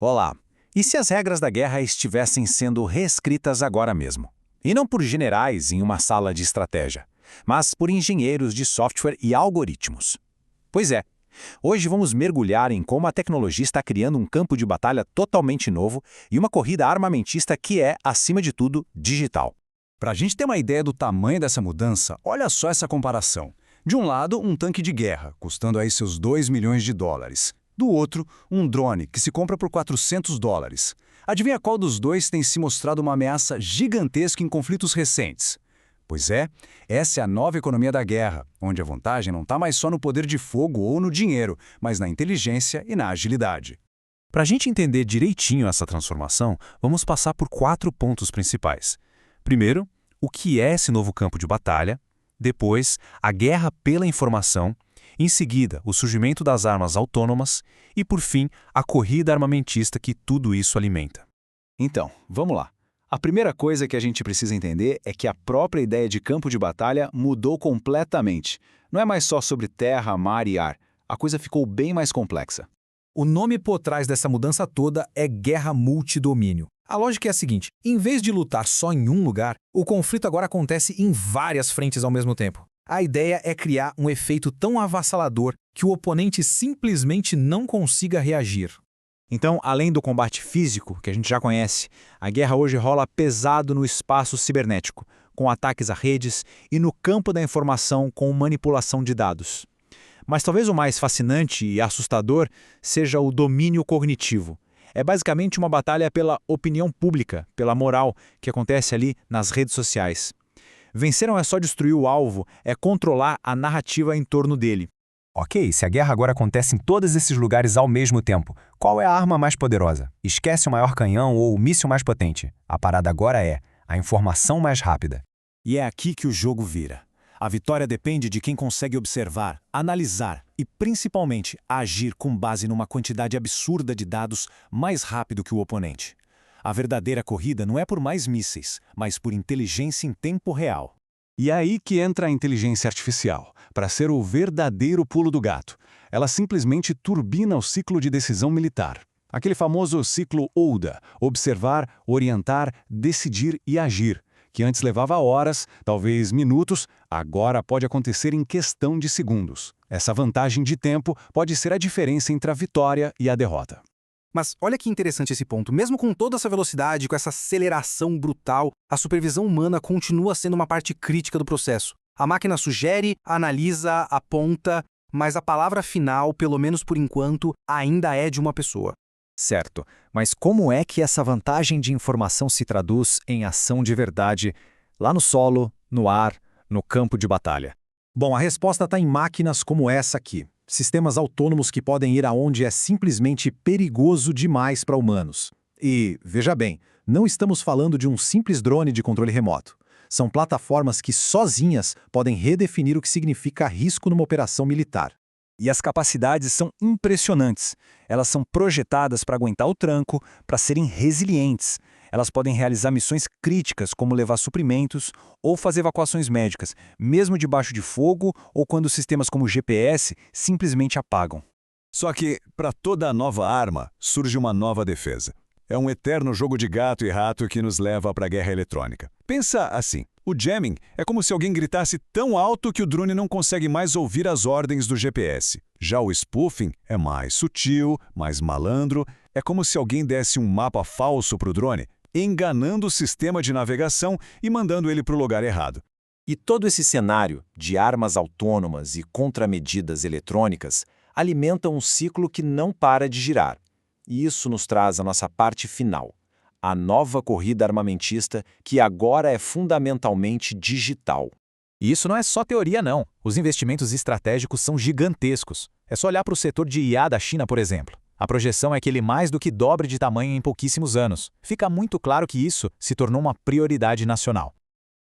Olá! E se as regras da guerra estivessem sendo reescritas agora mesmo? E não por generais em uma sala de estratégia, mas por engenheiros de software e algoritmos. Pois é, hoje vamos mergulhar em como a tecnologia está criando um campo de batalha totalmente novo e uma corrida armamentista que é, acima de tudo, digital. Para a gente ter uma ideia do tamanho dessa mudança, olha só essa comparação. De um lado, um tanque de guerra, custando aí seus 2 milhões de dólares. Do outro, um drone, que se compra por 400 dólares. Adivinha qual dos dois tem se mostrado uma ameaça gigantesca em conflitos recentes? Pois é, essa é a nova economia da guerra, onde a vantagem não está mais só no poder de fogo ou no dinheiro, mas na inteligência e na agilidade. Para a gente entender direitinho essa transformação, vamos passar por 4 pontos principais. Primeiro, o que é esse novo campo de batalha. Depois, a guerra pela informação. Em seguida, o surgimento das armas autônomas. E, por fim, a corrida armamentista que tudo isso alimenta. Então, vamos lá. A primeira coisa que a gente precisa entender é que a própria ideia de campo de batalha mudou completamente. Não é mais só sobre terra, mar e ar. A coisa ficou bem mais complexa. O nome por trás dessa mudança toda é guerra multidomínio. A lógica é a seguinte: em vez de lutar só em um lugar, o conflito agora acontece em várias frentes ao mesmo tempo. A ideia é criar um efeito tão avassalador que o oponente simplesmente não consiga reagir. Então, além do combate físico, que a gente já conhece, a guerra hoje rola pesado no espaço cibernético, com ataques a redes e no campo da informação com manipulação de dados. Mas talvez o mais fascinante e assustador seja o domínio cognitivo. É basicamente uma batalha pela opinião pública, pela moral, que acontece ali nas redes sociais. Vencer não é só destruir o alvo, é controlar a narrativa em torno dele. Ok, se a guerra agora acontece em todos esses lugares ao mesmo tempo, qual é a arma mais poderosa? Esquece o maior canhão ou o míssil mais potente. A parada agora é a informação mais rápida. E é aqui que o jogo vira. A vitória depende de quem consegue observar, analisar e, principalmente, agir com base numa quantidade absurda de dados mais rápido que o oponente. A verdadeira corrida não é por mais mísseis, mas por inteligência em tempo real. E é aí que entra a inteligência artificial, para ser o verdadeiro pulo do gato. Ela simplesmente turbina o ciclo de decisão militar. Aquele famoso ciclo OUDA, observar, orientar, decidir e agir, que antes levava horas, talvez minutos, agora pode acontecer em questão de segundos. Essa vantagem de tempo pode ser a diferença entre a vitória e a derrota. Mas olha que interessante esse ponto. Mesmo com toda essa velocidade, com essa aceleração brutal, a supervisão humana continua sendo uma parte crítica do processo. A máquina sugere, analisa, aponta, mas a palavra final, pelo menos por enquanto, ainda é de uma pessoa. Certo, mas como é que essa vantagem de informação se traduz em ação de verdade, lá no solo, no ar, no campo de batalha? Bom, a resposta está em máquinas como essa aqui. Sistemas autônomos que podem ir aonde é simplesmente perigoso demais para humanos. E, veja bem, não estamos falando de um simples drone de controle remoto. São plataformas que sozinhas podem redefinir o que significa risco numa operação militar. E as capacidades são impressionantes. Elas são projetadas para aguentar o tranco, para serem resilientes. Elas podem realizar missões críticas, como levar suprimentos ou fazer evacuações médicas, mesmo debaixo de fogo ou quando sistemas como GPS simplesmente apagam. Só que, para toda nova arma, surge uma nova defesa. É um eterno jogo de gato e rato que nos leva para a guerra eletrônica. Pensa assim, o jamming é como se alguém gritasse tão alto que o drone não consegue mais ouvir as ordens do GPS. Já o spoofing é mais sutil, mais malandro, é como se alguém desse um mapa falso para o drone, enganando o sistema de navegação e mandando ele para o lugar errado. E todo esse cenário de armas autônomas e contramedidas eletrônicas alimenta um ciclo que não para de girar. E isso nos traz a nossa parte final, a nova corrida armamentista que agora é fundamentalmente digital. E isso não é só teoria, não. Os investimentos estratégicos são gigantescos. É só olhar para o setor de IA da China, por exemplo. A projeção é que ele mais do que dobre de tamanho em pouquíssimos anos. Fica muito claro que isso se tornou uma prioridade nacional.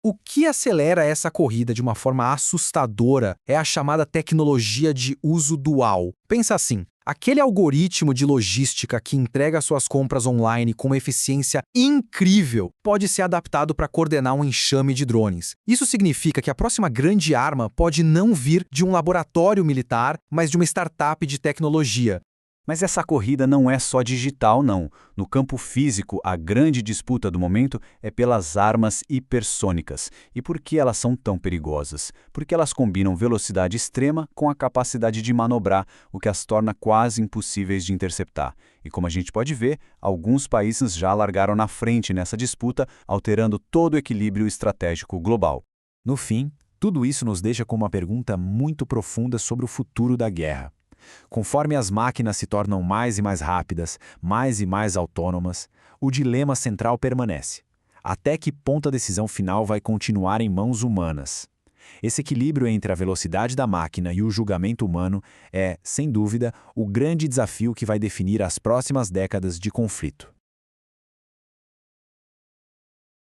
O que acelera essa corrida de uma forma assustadora é a chamada tecnologia de uso dual. Pensa assim, aquele algoritmo de logística que entrega suas compras online com uma eficiência incrível pode ser adaptado para coordenar um enxame de drones. Isso significa que a próxima grande arma pode não vir de um laboratório militar, mas de uma startup de tecnologia. Mas essa corrida não é só digital, não. No campo físico, a grande disputa do momento é pelas armas hipersônicas. E por que elas são tão perigosas? Porque elas combinam velocidade extrema com a capacidade de manobrar, o que as torna quase impossíveis de interceptar. E como a gente pode ver, alguns países já largaram na frente nessa disputa, alterando todo o equilíbrio estratégico global. No fim, tudo isso nos deixa com uma pergunta muito profunda sobre o futuro da guerra. Conforme as máquinas se tornam mais e mais rápidas, mais e mais autônomas, o dilema central permanece. Até que ponto a decisão final vai continuar em mãos humanas? Esse equilíbrio entre a velocidade da máquina e o julgamento humano é, sem dúvida, o grande desafio que vai definir as próximas décadas de conflito.